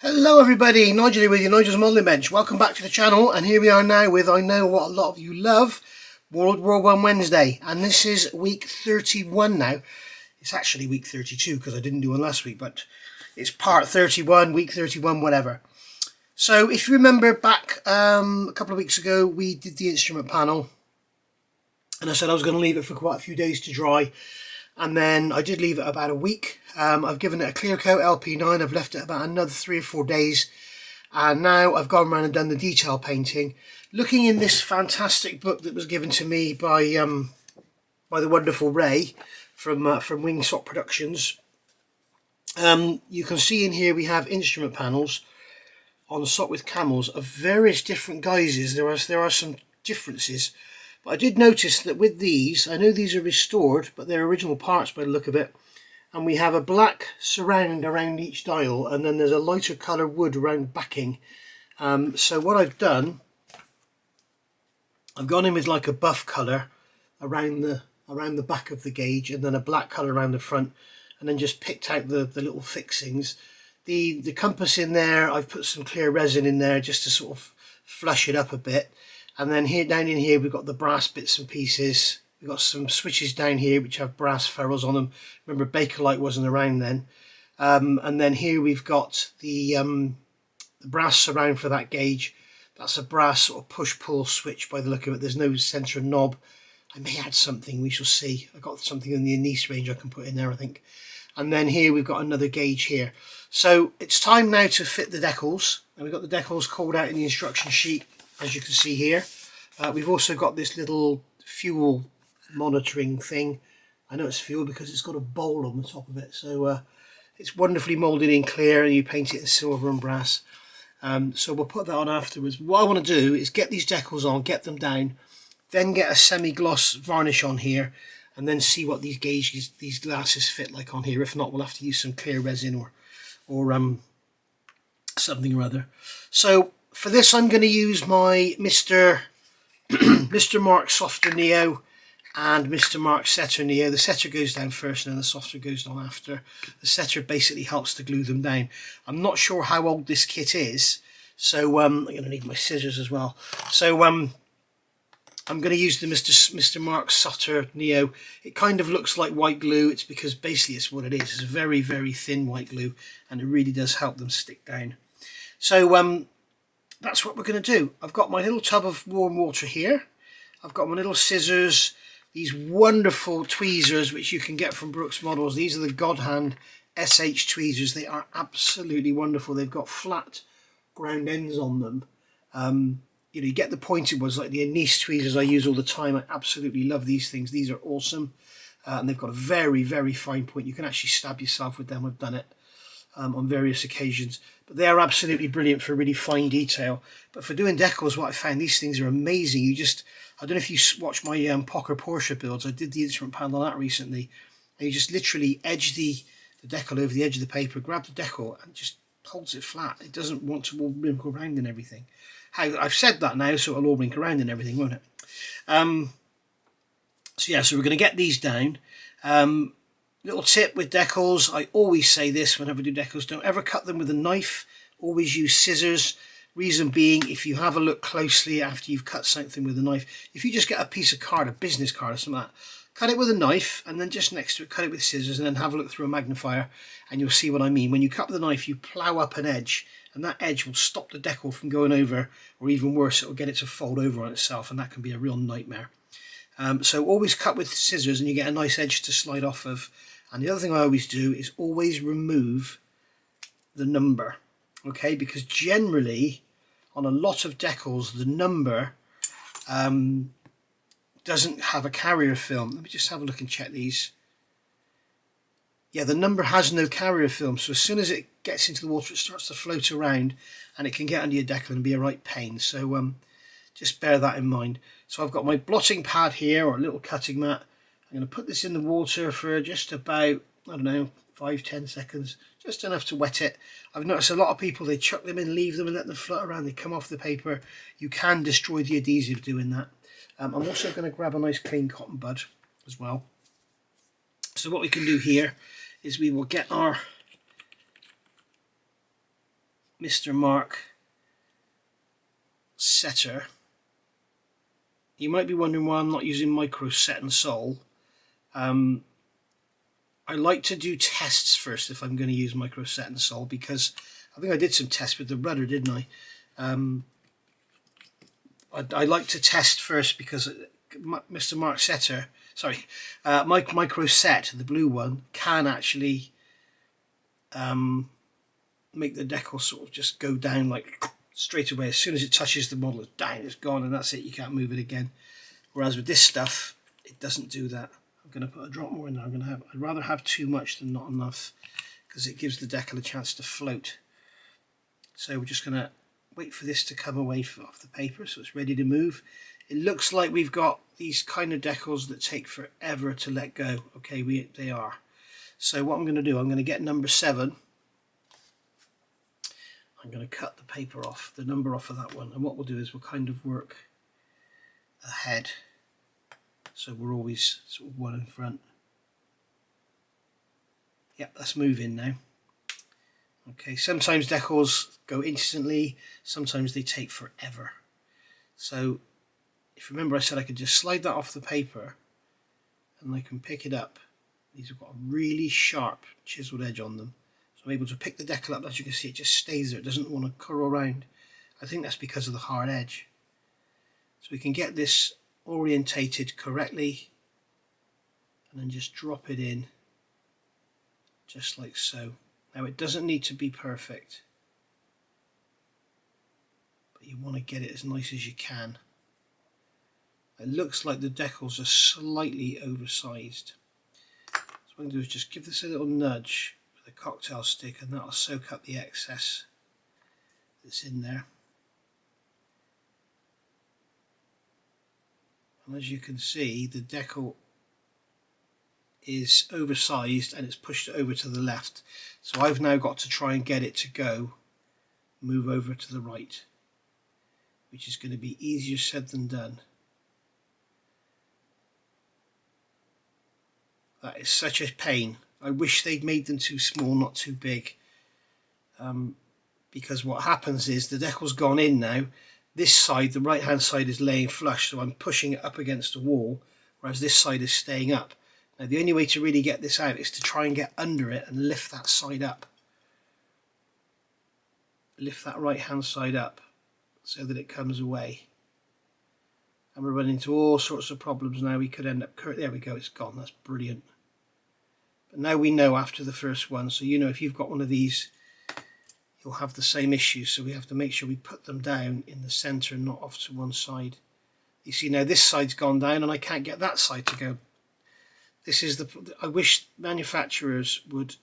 Hello everybody, Nigel here with you, Nigel's Modelling Bench. Welcome back to the channel, and here we are now with, I know what a lot of you love, World War I Wednesday. And this is week 31 now. It's actually week 32 because I didn't do one last week, but it's part 31, week 31, whatever. So if you remember back a couple of weeks ago, we did the instrument panel. And I said I was going to leave it for quite a few days to dry. And then I did leave it about a week. I've given it a clear coat LP9. I've left it about another 3 or 4 days. And now I've gone around and done the detail painting. Looking in this fantastic book that was given to me by the wonderful Ray from Wingsock Productions. You can see in here we have instrument panels on sock with camels of various different guises. There are some differences. But I did notice that with these, I know these are restored, but they're original parts by the look of it. And we have a black surround around each dial, and then there's a lighter colour wood around backing. So what I've done, I've gone in with like a buff colour around the back of the gauge, and then a black colour around the front, and then just picked out the little fixings. The compass in there, I've put some clear resin in there just to sort of flush it up a bit. And then here, down in here, we've got the brass bits and pieces. We've got some switches down here which have brass ferrules on them. Remember, Bakelite wasn't around then. And then here we've got the brass surround for that gauge. That's a brass sort of push-pull switch by the look of it. There's no centre knob. I may add something, we shall see. I've got something in the Anise range I can put in there, I think. And then here we've got another gauge here. So it's time now to fit the decals. And we've got the decals called out in the instruction sheet, as you can see here. We've also got this little fuel monitoring thing. I know it's fuel because it's got a bowl on the top of it. So it's wonderfully moulded in clear, and you paint it in silver and brass. So we'll put that on afterwards. What I want to do is get these decals on, get them down, then get a semi-gloss varnish on here, and then see what these gauges, these glasses fit like on here. If not, we'll have to use some clear resin or something or other. So for this, I'm going to use my Mr. Mark Softer Neo and Mr. Mark Setter Neo. The setter goes down first and then the softer goes on after. The setter basically helps to glue them down. I'm not sure how old this kit is, so I'm going to need my scissors as well. So I'm going to use the Mr. Mark Softer Neo. It kind of looks like white glue. It's because basically it's what it is. It's very, very thin white glue, and it really does help them stick down. So that's what we're going to do. I've got my little tub of warm water here. I've got my little scissors, these wonderful tweezers which you can get from Brooks Models. These are the God Hand SH tweezers. They are absolutely wonderful. They've got flat ground ends on them. You get the pointed ones like the Anise tweezers I use all the time. I absolutely love these things. These are awesome. And they've got a very, very fine point. You can actually stab yourself with them. I've done it on various occasions. But they are absolutely brilliant for really fine detail. But for doing decals, what I found, these things are amazing. I don't know if you watch my Pocker Porsche builds. I did the instrument panel on that recently. And you just literally edge the decal over the edge of the paper, grab the decal, and just holds it flat. It doesn't want to all wrinkle around and everything. I've said that now, so it'll all wrinkle around and everything, won't it? So we're going to get these down. Little tip with decals, I always say this whenever I do decals, don't ever cut them with a knife. Always use scissors. Reason being, if you have a look closely after you've cut something with a knife, if you just get a piece of card, a business card or something like that, cut it with a knife, and then just next to it cut it with scissors, and then have a look through a magnifier, and you'll see what I mean. When you cut with a knife, you plough up an edge, and that edge will stop the decal from going over, or even worse, it will get it to fold over on itself, and that can be a real nightmare. So always cut with scissors, and you get a nice edge to slide off of. And the other thing I always do is always remove the number, okay? Because generally, on a lot of decals, the number doesn't have a carrier film. Let me just have a look and check these. Yeah, the number has no carrier film, so as soon as it gets into the water, it starts to float around, and it can get under your decal and be a right pain. So just bear that in mind. So I've got my blotting pad here, or a little cutting mat. I'm going to put this in the water for just about, I don't know, 5-10 seconds, just enough to wet it. I've noticed a lot of people, they chuck them in, leave them and let them float around. They come off the paper. You can destroy the adhesive doing that. I'm also going to grab a nice clean cotton bud as well. So what we can do here is we will get our Mr. Mark setter. You might be wondering why I'm not using micro set and sol. I like to do tests first if I'm going to use micro set and sol, because I think I did some tests with the rudder, didn't I? I like to test first because Mr. Mark setter, sorry, micro set, the blue one, can actually make the decal sort of just go down like straight away. As soon as it touches the model, it's down, it's gone, and that's it, you can't move it again. Whereas with this stuff, it doesn't do that. I'm going to put a drop more in there. I'd rather have too much than not enough, because it gives the decal a chance to float. So we're just going to wait for this to come away off the paper so it's ready to move. It looks like we've got these kind of decals that take forever to let go. Okay, they are. So what I'm going to do, I'm going to get number 7. I'm going to cut the paper off, the number off of that one, and what we'll do is we'll kind of work ahead, so we're always sort of one in front. Yep, that's moving now. Okay, sometimes decals go instantly, sometimes they take forever. So if you remember, I said I could just slide that off the paper and I can pick it up. These have got a really sharp chiseled edge on them. So I'm able to pick the decal up. As you can see, it just stays there. It doesn't want to curl around. I think that's because of the hard edge. So we can get this orientated correctly and then just drop it in just like so. Now it doesn't need to be perfect, but you want to get it as nice as you can. It looks like the decals are slightly oversized. So what I'm going to do is just give this a little nudge with a cocktail stick, and that'll soak up the excess that's in there. And as you can see, the decal is oversized and it's pushed over to the left. So I've now got to try and get it to move over to the right, which is going to be easier said than done. That is such a pain. I wish they'd made them too small, not too big. Because what happens is the decal's gone in now. This side, the right hand side, is laying flush, so I'm pushing it up against the wall, whereas this side is staying up. Now the only way to really get this out is to try and get under it and lift that side up. Lift that right hand side up so that it comes away. And we're running into all sorts of problems now. We could end up, there we go, it's gone, that's brilliant. But now we know after the first one, so you know if you've got one of these, you'll have the same issue. So we have to make sure we put them down in the center and not off to one side. You see now this side's gone down and I can't get that side to go. This is I wish manufacturers would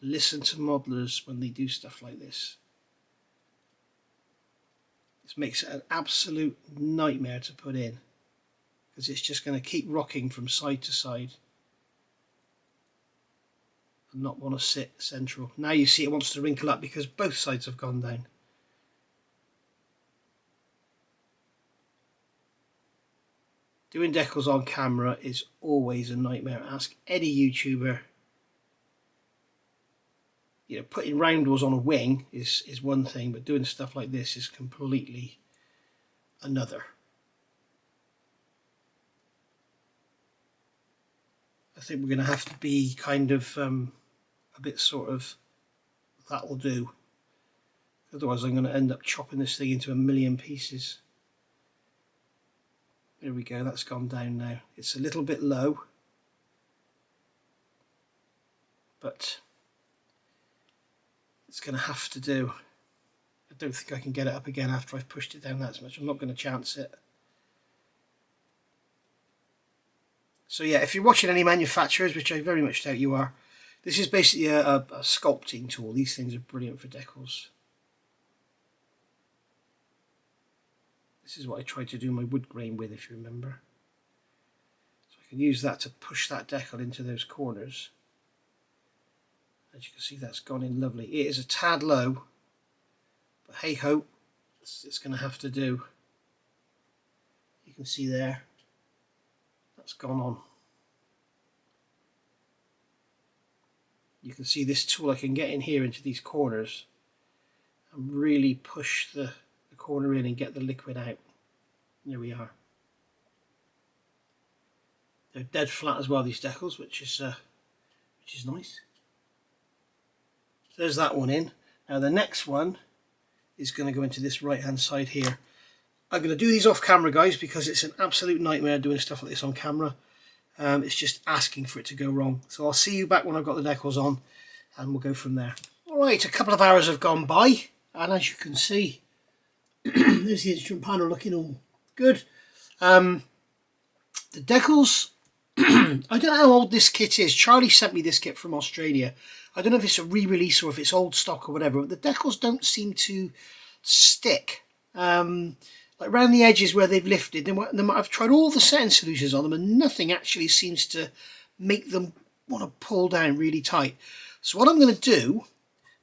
listen to modelers when they do stuff like this. This makes it an absolute nightmare to put in, because it's just going to keep rocking from side to side and not want to sit central. Now you see it wants to wrinkle up because both sides have gone down. Doing decals on camera is always a nightmare. Ask any YouTuber. You know, putting roundels on a wing is one thing, but doing stuff like this is completely another. I think we're going to have to be kind of a bit sort of, that'll do. Otherwise I'm going to end up chopping this thing into a million pieces. There we go, that's gone down now. It's a little bit low, but it's going to have to do. I don't think I can get it up again after I've pushed it down that much. I'm not going to chance it. So yeah, if you're watching any manufacturers, which I very much doubt you are, this is basically a sculpting tool. These things are brilliant for decals. This is what I tried to do my wood grain with, if you remember. So I can use that to push that decal into those corners. As you can see, that's gone in lovely. It is a tad low, but hey ho, it's going to have to do. You can see there, that's gone on. you can see this tool, I can get in here into these corners and really push the corner in and get the liquid out. There we are. They're dead flat as well, these decals, which is nice. So there's that one in. Now the next one is going to go into this right hand side here. I'm going to do these off camera, guys, because it's an absolute nightmare doing stuff like this on camera. It's just asking for it to go wrong. So I'll see you back when I've got the decals on, and we'll go from there. Alright, a couple of hours have gone by, and as you can see, there's the instrument panel looking all good. The decals, I don't know how old this kit is. Charlie sent me this kit from Australia. I don't know if it's a re-release or if it's old stock or whatever, but the decals don't seem to stick. Like around the edges where they've lifted, I've tried all the setting solutions on them and nothing actually seems to make them want to pull down really tight. So what I'm going to do,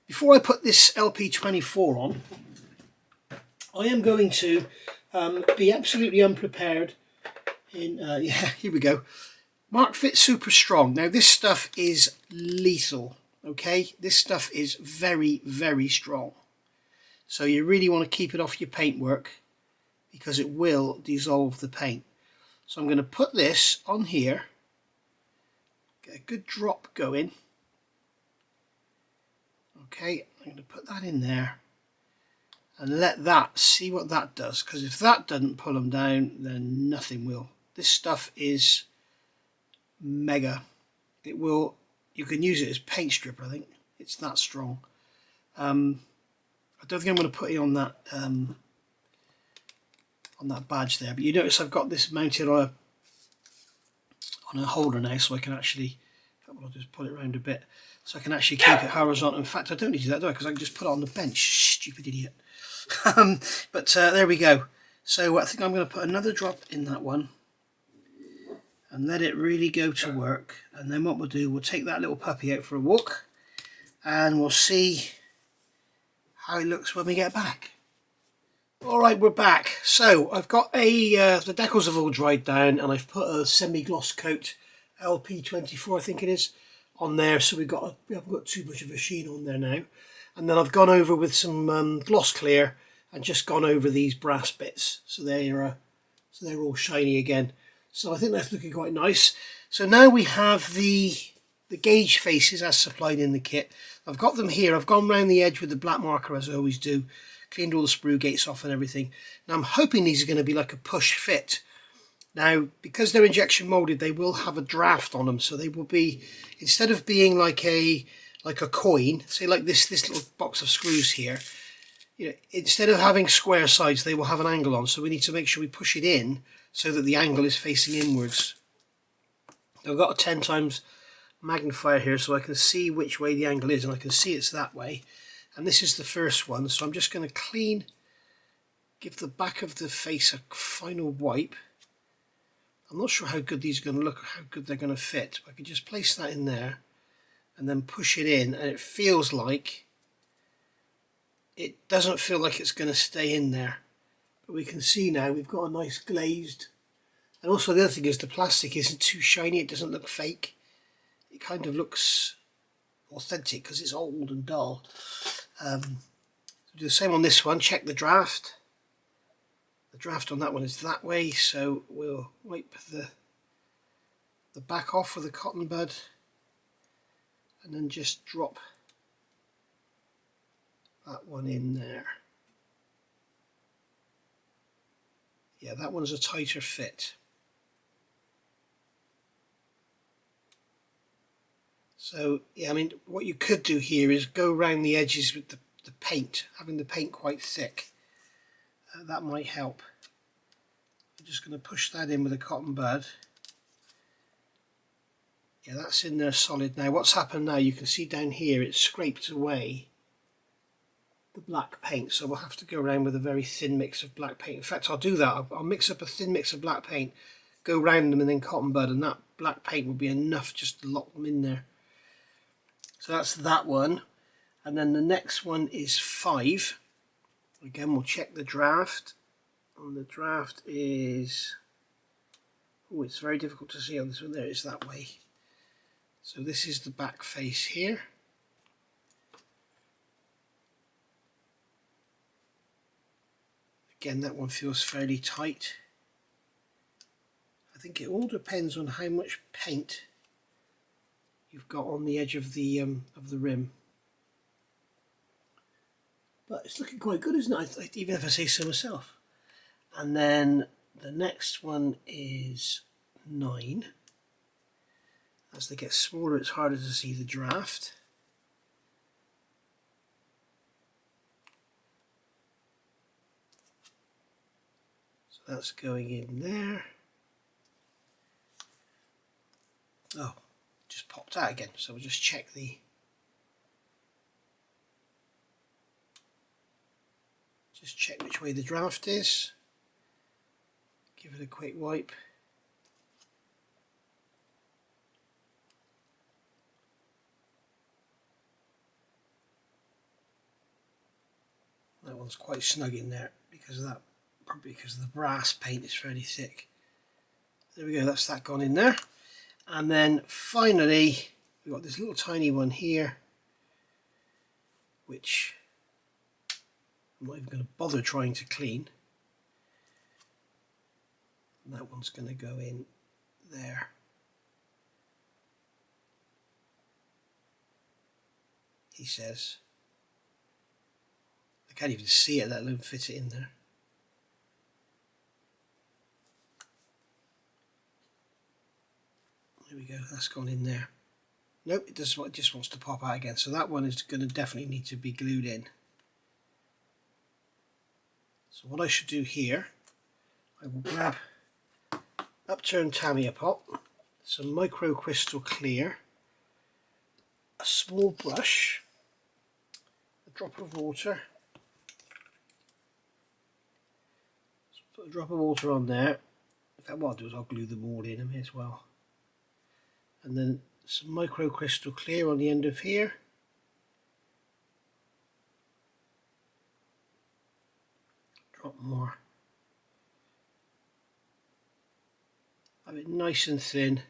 before I put this LP24 on, I am going to be absolutely unprepared in, yeah, here we go. Mark Fit Super Strong. Now this stuff is lethal, okay? This stuff is very, very strong. So you really want to keep it off your paintwork because it will dissolve the paint. So I'm going to put this on here, get a good drop going. Okay, I'm going to put that in there and let that, see what that does, because if that doesn't pull them down, then nothing will. This stuff is mega. It will, you can use it as paint stripper, I think. It's that strong. I don't think I'm going to put it on that badge there, but you notice I've got this mounted on a holder now, so I can actually, I'll just pull it around a bit, so I can actually keep it horizontal. In fact, I don't need to do that, do I? Because I can just put it on the bench. Stupid idiot. But there we go. So I think I'm going to put another drop in that one and let it really go to work. And then what we'll do, we'll take that little puppy out for a walk and we'll see how it looks when we get back. Alright, we're back. So I've got the decals have all dried down and I've put a semi-gloss coat, LP24 I think it is, on there. So we haven't got too much of a sheen on there now. And then I've gone over with some gloss clear and just gone over these brass bits. So they're all shiny again. So I think that's looking quite nice. So now we have the gauge faces as supplied in the kit. I've got them here. I've gone round the edge with the black marker as I always do. Cleaned all the sprue gates off and everything. Now I'm hoping these are going to be like a push fit. Now because they're injection molded, they will have a draft on them, so they will be, instead of being like a coin, say like this little box of screws here, you know, instead of having square sides, they will have an angle on. So we need to make sure we push it in so that the angle is facing inwards. I've got a 10 times magnifier here so I can see which way the angle is, and I can see it's that way. And this is the first one, so I'm just going to give the back of the face a final wipe. I'm not sure how good these are going to look or how good they're going to fit. I can just place that in there and then push it in, and it feels like, it doesn't feel like it's going to stay in there. But we can see now we've got a nice glazed, and also the other thing is the plastic isn't too shiny, it doesn't look fake. It kind of looks authentic because it's old and dull. So do the same on this one. Check the draft. The draft on that one is that way, so we'll wipe the back off with a cotton bud and then just drop that one in there. Yeah, that one's a tighter fit. So yeah, I mean, what you could do here is go around the edges with the paint, having the paint quite thick. That might help. I'm just going to push that in with a cotton bud. Yeah, that's in there solid now. What's happened now, you can see down here it's scraped away the black paint, so we'll have to go around with a very thin mix of black paint. In fact, I'll do that. I'll mix up a thin mix of black paint, go around them and then cotton bud, and that black paint will be enough just to lock them in there. So that's that one. And then the next one is 5. Again, we'll check the draft. And the draft is, oh, it's very difficult to see on this one. There, it's that way. So this is the back face here. Again, that one feels fairly tight. I think it all depends on how much paint you've got on the edge of the rim. But it's looking quite good, isn't it? Even if I say so myself. And then the next one is 9. As they get smaller, it's harder to see the draft. So that's going in there. Oh, just popped out again. So we'll just check the... Just check which way the draft is. Give it a quick wipe. That one's quite snug in there because of that, probably because the brass paint is fairly thick. There we go, that's that gone in there. And then finally we've got this little tiny one here, which I'm not even going to bother trying to clean. And that one's going to go in there. He says. I can't even see it, let alone fit it in there. There we go, that's gone in there. Nope, it just wants to pop out again. So that one is going to definitely need to be glued in. So what I should do here, I will grab upturned Tamiya pot, some micro crystal clear, a small brush, a drop of water. So put a drop of water on there. In fact, what I'll do is I'll glue them all in as well. And then some micro crystal clear on the end of here. Drop more. Have it nice and thin.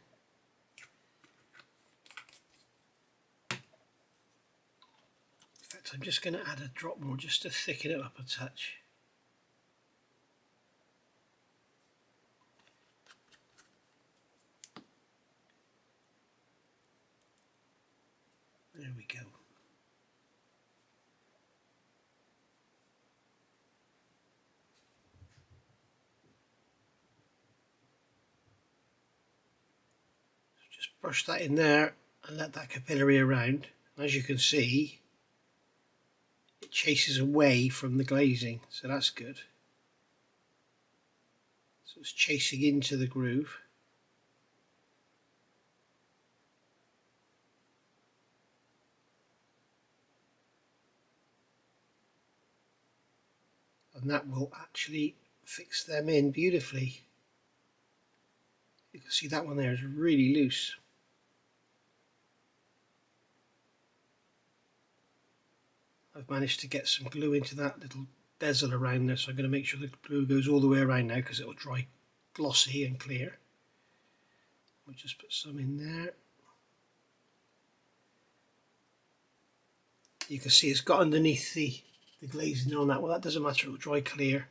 In fact, I'm just going to add a drop more just to thicken it up a touch. There we go. Just brush that in there and let that capillary around. As you can see, it chases away from the glazing, so that's good. So it's chasing into the groove. And that will actually fix them in beautifully. You can see that one there is really loose. I've managed to get some glue into that little bezel around there, so I'm going to make sure the glue goes all the way around now because it will dry glossy and clear. We'll just put some in there. You can see it's got underneath the glazing on that. Well, that doesn't matter, it will dry clear.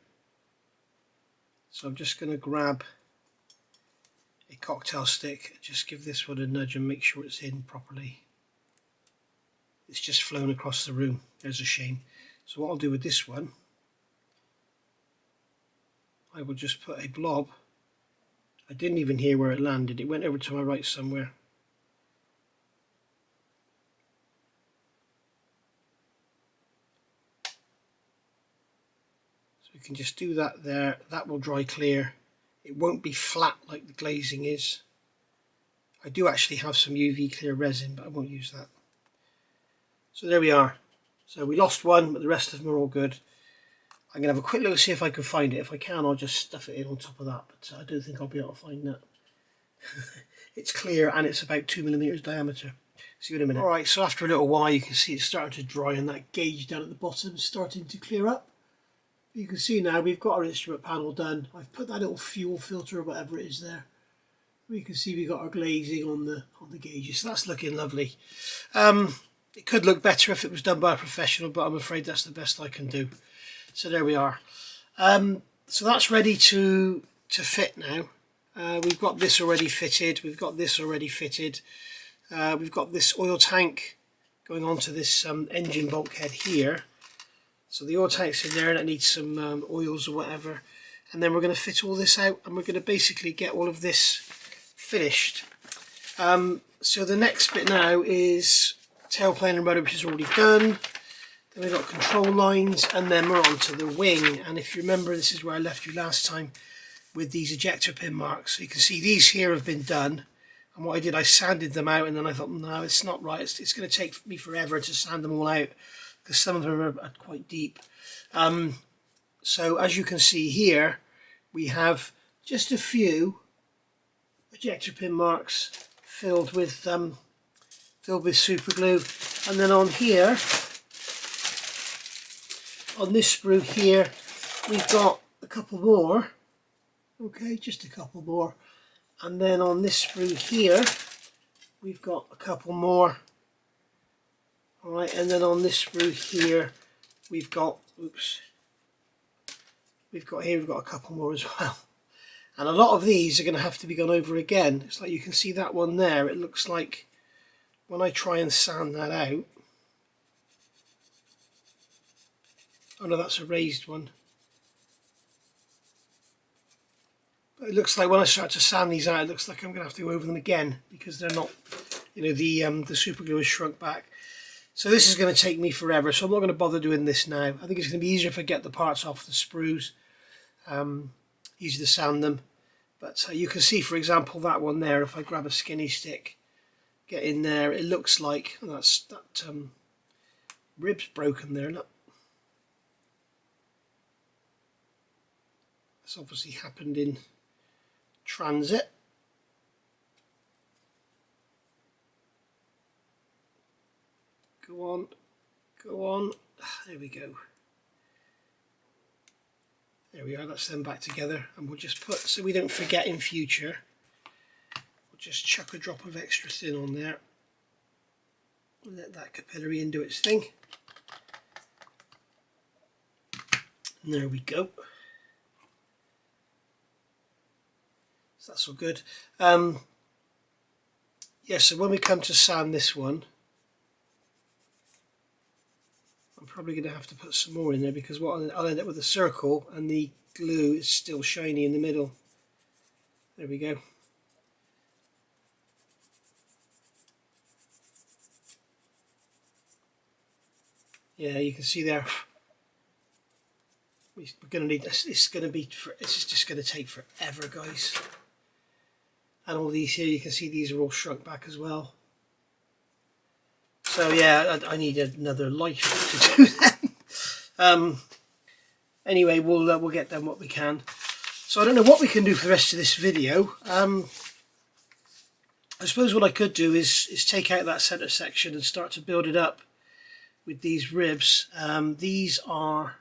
So I'm just going to grab a cocktail stick, just give this one a nudge and make sure it's in properly. It's just flown across the room, there's a shame. So what I'll do with this one, I will just put a blob. I didn't even hear where it landed, it went over to my right somewhere. So we can just do that there, that will dry clear. It won't be flat like the glazing is. I do actually have some UV clear resin, but I won't use that. So there we are. So we lost one, but the rest of them are all good. I'm going to have a quick look to see if I can find it. If I can, I'll just stuff it in on top of that, but I don't think I'll be able to find that. It's clear and it's about 2mm diameter. See you in a minute. Alright, so after a little while you can see it's starting to dry and that gauge down at the bottom is starting to clear up. You can see now we've got our instrument panel done. I've put that little fuel filter or whatever it is there. We can see we got our glazing on the gauges, so that's looking lovely. It could look better if it was done by a professional, but I'm afraid that's the best I can do. So there we are. So that's ready to fit now. We've got this already fitted. We've got this already fitted. We've got this oil tank going onto this engine bulkhead here. So the oil tank's in there and it needs some oils or whatever. And then we're going to fit all this out and we're going to basically get all of this finished. So the next bit now is tailplane and rudder, which is already done. Then we've got control lines and then we're on to the wing. And if you remember, this is where I left you last time with these ejector pin marks. So you can see these here have been done. And what I did, I sanded them out and then I thought, no, it's not right. It's going to take me forever to sand them all out because some of them are quite deep. So as you can see here, we have just a few ejector pin marks filled with super glue, and then on here, on this sprue here, we've got a couple more. Okay, just a couple more, and then on this sprue here, we've got a couple more. All right, and then on this sprue here, we've got we've got a couple more as well. And a lot of these are going to have to be gone over again. It's like you can see that one there. It looks like when I try and sand that out. Oh no, that's a raised one. But it looks like when I start to sand these out, it looks like I'm going to have to go over them again because they're not, you know, the super glue has shrunk back. So this is going to take me forever, so I'm not going to bother doing this now. I think it's going to be easier if I get the parts off the sprues. Easy to sand them. But you can see, for example, that one there, if I grab a skinny stick, get in there, it looks like that rib's broken there, look. That's obviously happened in transit. Go on, go on. There we go. There we are, that's them back together. And we'll just put, so we don't forget in future, we'll just chuck a drop of extra thin on there. And let that capillary in do its thing. And there we go. So that's all good. Yeah, so when we come to sand this one, I'm probably going to have to put some more in there because what I'll end up with a circle and the glue is still shiny in the middle. There we go. Yeah, you can see there. We're going to need this. This is just going to take forever, guys. And all these here, you can see these are all shrunk back as well. So yeah, I need another life to do them. Anyway, we'll get done what we can. So I don't know what we can do for the rest of this video. I suppose what I could do is take out that centre section and start to build it up with these ribs. These are,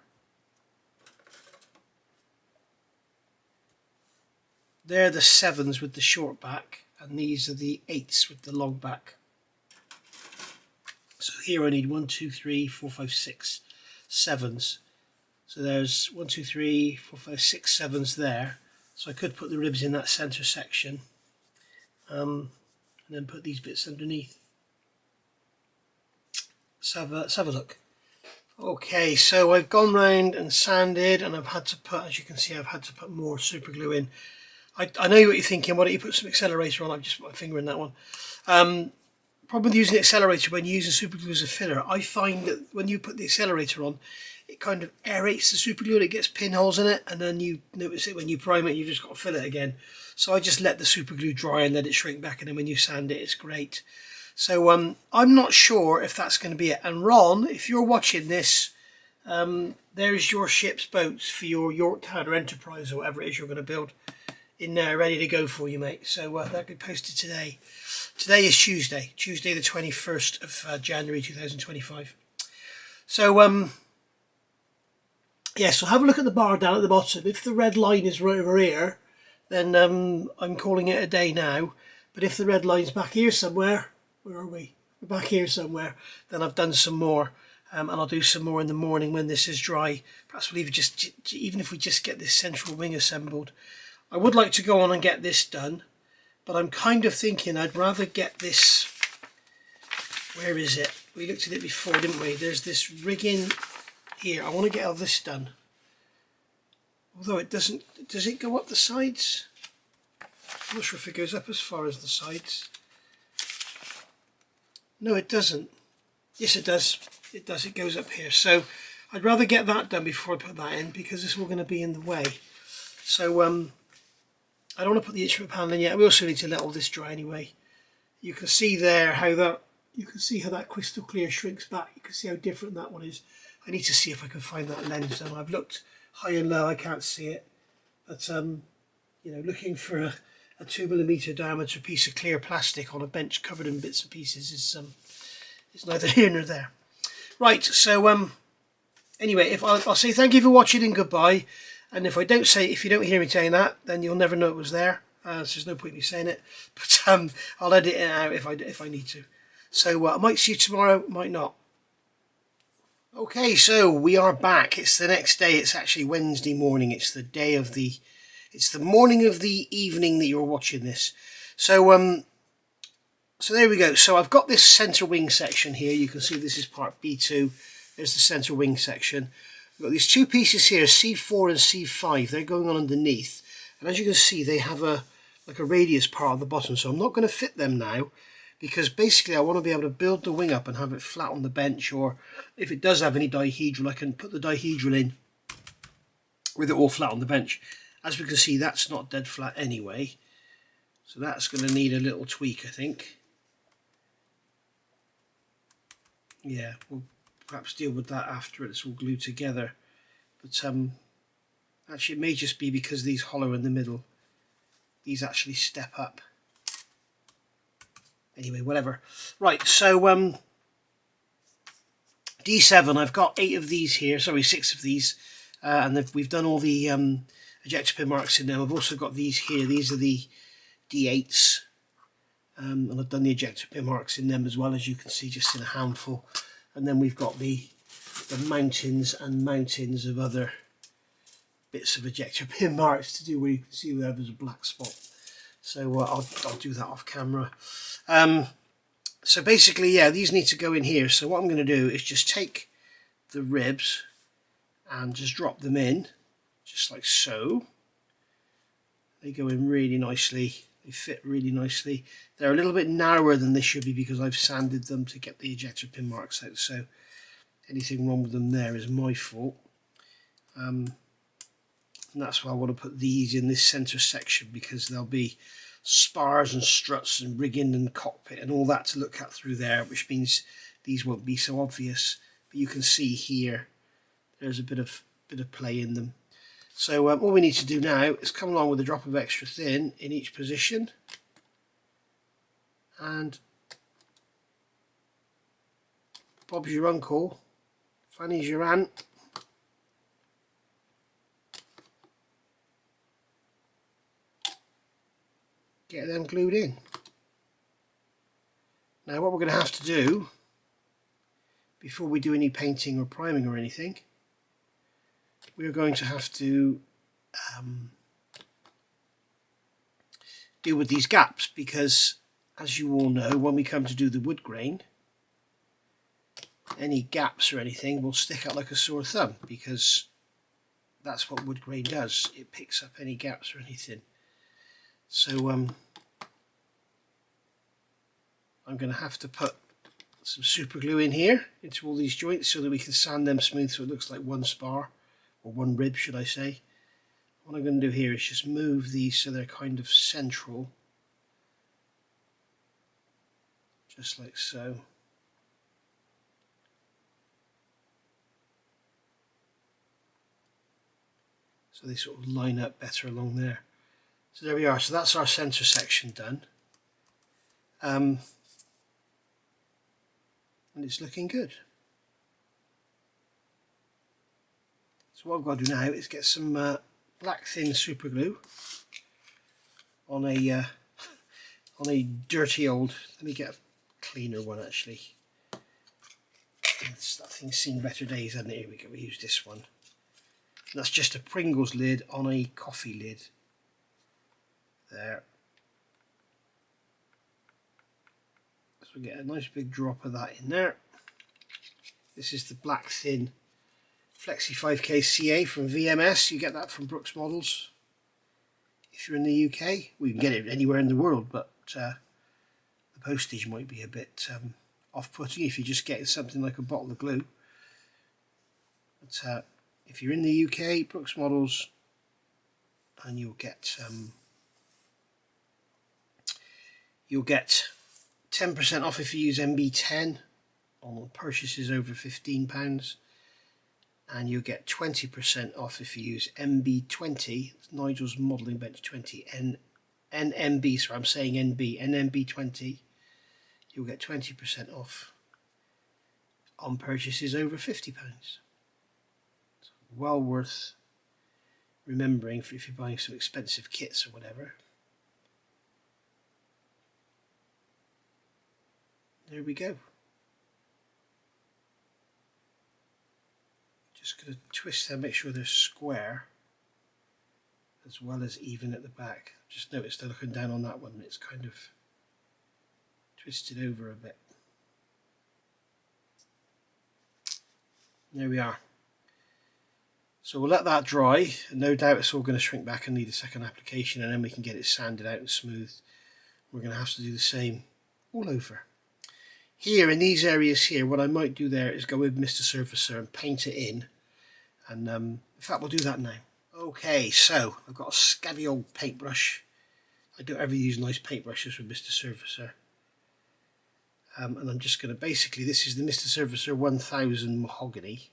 they're the 7s with the short back, and these are the 8s with the long back. So here I need 1, 2, 3, 4, 5, 6 7s. So there's 1, 2, 3, 4, 5, 6 7s there. So I could put the ribs in that centre section, and then put these bits underneath. Let's have a look. Okay, so I've gone round and sanded, and I've had to put, as you can see, I've had to put more super glue in. I know what you're thinking. Why don't you put some accelerator on? I've just put my finger in that one. Problem with using the accelerator when you're using super glue as a filler, I find that when you put the accelerator on, it kind of aerates the super glue and it gets pinholes in it, and then you notice it when you prime it, you've just got to fill it again. So I just let the super glue dry and let it shrink back, and then when you sand it, it's great. So I'm not sure if that's going to be it. And Ron, if you're watching this, there's your ship's boats for your Yorktown or Enterprise or whatever it is you're going to build in there, ready to go for you, mate. So that'll be posted today. Today is Tuesday the 21st of January 2025. So yeah, so have a look at the bar down at the bottom. If the red line is right over here, then I'm calling it a day now. But if the red line's back here somewhere, where are we? We're back here somewhere, then I've done some more. And I'll do some more in the morning when this is dry. Perhaps we'll even if we just get this central wing assembled. I would like to go on and get this done, but I'm kind of thinking I'd rather get this. Where is it? We looked at it before, didn't we? There's this rigging here. I want to get all this done. Although it doesn't, does it go up the sides? I'm not sure if it goes up as far as the sides. No, it doesn't. Yes, it does. It does. It goes up here. So I'd rather get that done before I put that in, because it's all going to be in the way. So I don't want to put the instrument panel in yet. We also need to let all this dry anyway. You can see there how that. You can see how that crystal clear shrinks back. You can see how different that one is. I need to see if I can find that lens down. I've looked high and low. I can't see it. But you know, looking for a 2mm diameter piece of clear plastic on a bench covered in bits and pieces is it's neither here nor there. Right, so anyway, if I'll say thank you for watching and goodbye. And if you don't hear me saying that, then you'll never know it was there. So there's no point in me saying it. But I'll edit it out if I need to. So I might see you tomorrow, might not. Okay, so we are back. It's the next day. It's actually Wednesday morning. It's the morning of the evening that you're watching this. So so there we go. So I've got this centre wing section here. You can see this is part B2. There's the centre wing section. We've got these two pieces here, C4 and C5. They're going on underneath. And as you can see, they have like a radius part on the bottom. So I'm not going to fit them now, because basically I want to be able to build the wing up and have it flat on the bench, or if it does have any dihedral, I can put the dihedral in with it all flat on the bench. As we can see, that's not dead flat anyway. So that's going to need a little tweak, I think. Yeah, we'll perhaps deal with that after it's all glued together. But actually it may just be because these hollow in the middle. These actually step up. Anyway, whatever. Right, so D7, I've got 6 of these, and we've done all the ejector pin marks in them. I've also got these here. These are the D8s, and I've done the ejector pin marks in them as well, as you can see, just in a handful. And then we've got the mountains and mountains of other bits of ejector pin marks to do where you can see where there's a black spot. So I'll do that off camera. So basically, yeah, these need to go in here. So what I'm going to do is just take the ribs and just drop them in, just like so. They go in really nicely. They fit really nicely. They're a little bit narrower than they should be because I've sanded them to get the ejector pin marks out. So anything wrong with them there is my fault. And that's why I want to put these in this centre section, because there'll be spars and struts and rigging and cockpit and all that to look at through there, which means these won't be so obvious. But you can see here there's a bit of play in them. So all we need to do now is come along with a drop of extra thin in each position, and Bob's your uncle, Fanny's your aunt. Get them glued in. Now what we're going to have to do before we do any painting or priming or anything, we're going to have to deal with these gaps, because as you all know, when we come to do the wood grain, any gaps or anything will stick out like a sore thumb, because that's what wood grain does. It picks up any gaps or anything. So I'm going to have to put some super glue in here into all these joints so that we can sand them smooth so it looks like one spar, or one rib should I say. What I'm going to do here is just move these so they're kind of central, just like so. So they sort of line up better along there. So there we are. So that's our centre section done. And it's looking good. So what I've got to do now is get some black thin super glue, on a dirty old, let me get a cleaner one actually. That thing's seen better days, hasn't it? Here we go, we use this one. And that's just a Pringles lid on a coffee lid. There. So we get a nice big drop of that in there. This is the black thin Flexi 5K CA from VMS. You get that from Brooks Models. If you're in the UK, we can get it anywhere in the world, but the postage might be a bit off-putting if you're just getting something like a bottle of glue. But if you're in the UK, Brooks Models, and you'll get 10% off if you use MB10 on purchases over £15, and you'll get 20% off if you use MB20. It's Nigel's Modelling Bench 20 NMB. So I'm saying NB, NMB20. You'll get 20% off on purchases over £50. So well worth remembering for if you're buying some expensive kits or whatever. There we go. Just going to twist them, make sure they're square as well as even at the back. Just noticed that looking down on that one, it's kind of twisted over a bit. There we are. So we'll let that dry, and no doubt it's all going to shrink back and need a second application, and then we can get it sanded out and smoothed. We're going to have to do the same all over. Here in these areas here, what I might do there is go with Mr. Surfacer and paint it in, and in fact we'll do that now. Okay, so I've got a scabby old paintbrush. I don't ever use nice paintbrushes with Mr. Surfacer. And I'm just going to basically, this is the Mr. Surfacer 1000 mahogany.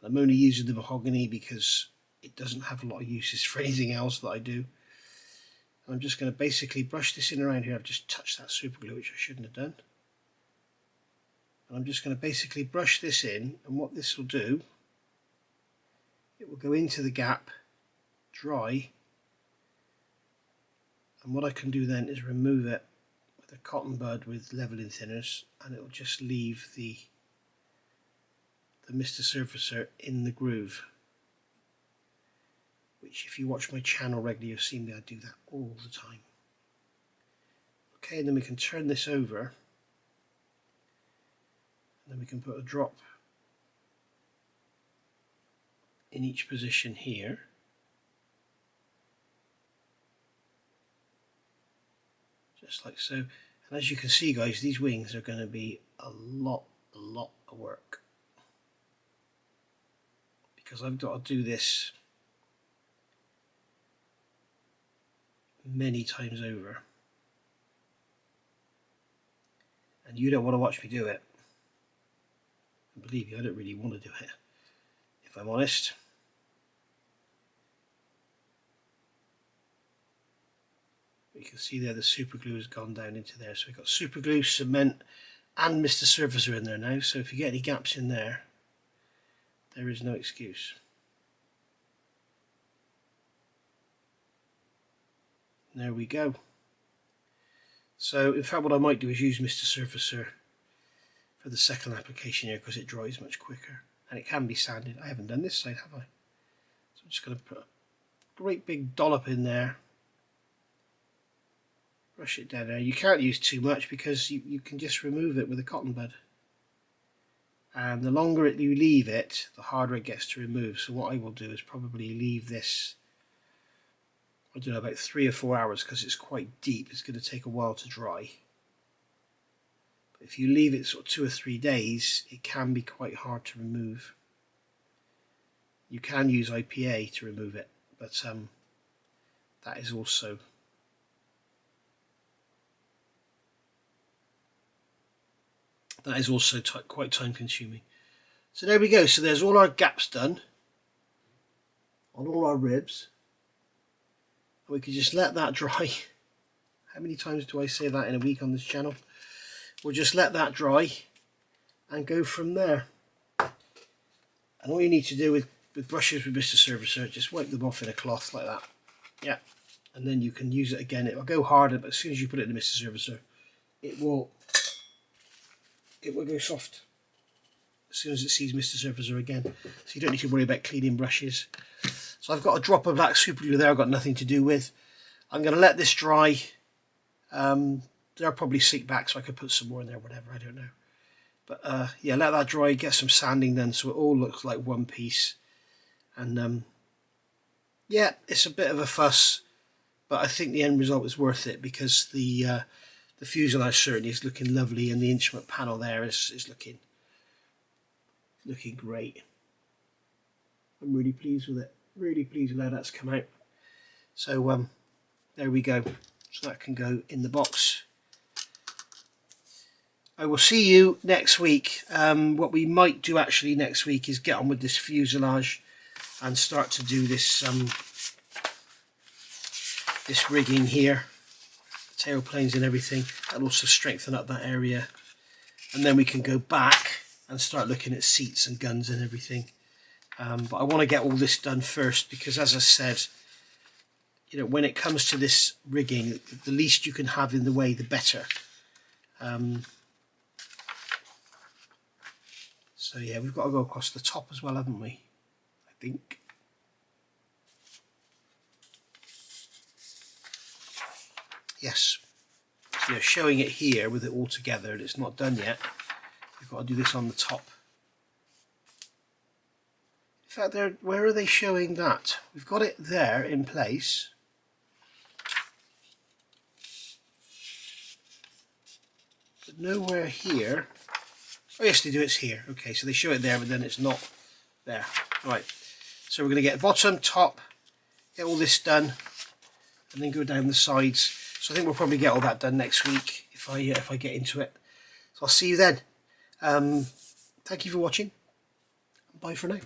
I'm only using the mahogany because it doesn't have a lot of uses for anything else that I do. And I'm just going to basically brush this in around here. I've just touched that super glue, which I shouldn't have done. And I'm just going to basically brush this in, and what this will do, it will go into the gap, dry, and what I can do then is remove it with a cotton bud with leveling thinners, and it will just leave the Mr. Surfacer in the groove, which if you watch my channel regularly you've seen me, I do that all the time. Okay, and then we can turn this over, and then we can put a drop in each position here. Just like so. And as you can see guys, these wings are going to be a lot of work, because I've got to do this many times over, and you don't want to watch me do it. And believe me, I don't really want to do it, if I'm honest. You can see there the super glue has gone down into there, so we've got super glue, cement and Mr. Surfacer in there now, so if you get any gaps in there, there is no excuse. There we go. So in fact what I might do is use Mr. Surfacer for the second application here, because it dries much quicker and it can be sanded. I haven't done this side, have I? So I'm just going to put a great big dollop in there, brush it down there. You can't use too much because you can just remove it with a cotton bud, and the longer you leave it, the harder it gets to remove. So what I will do is probably leave this, I don't know, about 3 or 4 hours, because it's quite deep. It's going to take a while to dry. But if you leave it sort of 2 or 3 days, it can be quite hard to remove. You can use IPA to remove it, but that is also quite time consuming. So there we go. So there's all our gaps done on all our ribs. And we can just let that dry. How many times do I say that in a week on this channel? We'll just let that dry and go from there. And all you need to do with brushes with Mr. Surfacer, just wipe them off in a cloth like that. Yeah, and then you can use it again. It will go harder, but as soon as you put it in the Mr. Servicer, it will go soft as soon as it sees Mr. Servicer again. So you don't need to worry about cleaning brushes. So I've got a drop of black super glue there I've got nothing to do with. I'm going to let this dry. They'll probably seep back, so I could put some more in there, whatever, I don't know. But yeah, let that dry, get some sanding done so it all looks like one piece. And yeah, it's a bit of a fuss, but I think the end result is worth it, because the fuselage certainly is looking lovely, and the instrument panel there is looking great. I'm really pleased with it. Really pleased with how that's come out. So there we go. So that can go in the box. I will see you next week. What we might do actually next week is get on with this fuselage and start to do this this rigging here, tailplanes and everything. That'll also strengthen up that area, and then we can go back and start looking at seats and guns and everything. But I want to get all this done first, because as I said, you know, when it comes to this rigging, the least you can have in the way, the better. So yeah, we've got to go across the top as well, haven't we? I think. Yes. So you're showing it here with it all together, and it's not done yet. We've got to do this on the top. In fact, where are they showing that? We've got it there in place. But nowhere here. Oh yes, they do, it's here. Okay, so they show it there, but then it's not there. Right, so we're going to get bottom, top, get all this done, and then go down the sides. So I think we'll probably get all that done next week if I get into it. So I'll see you then. Thank you for watching. Bye for now.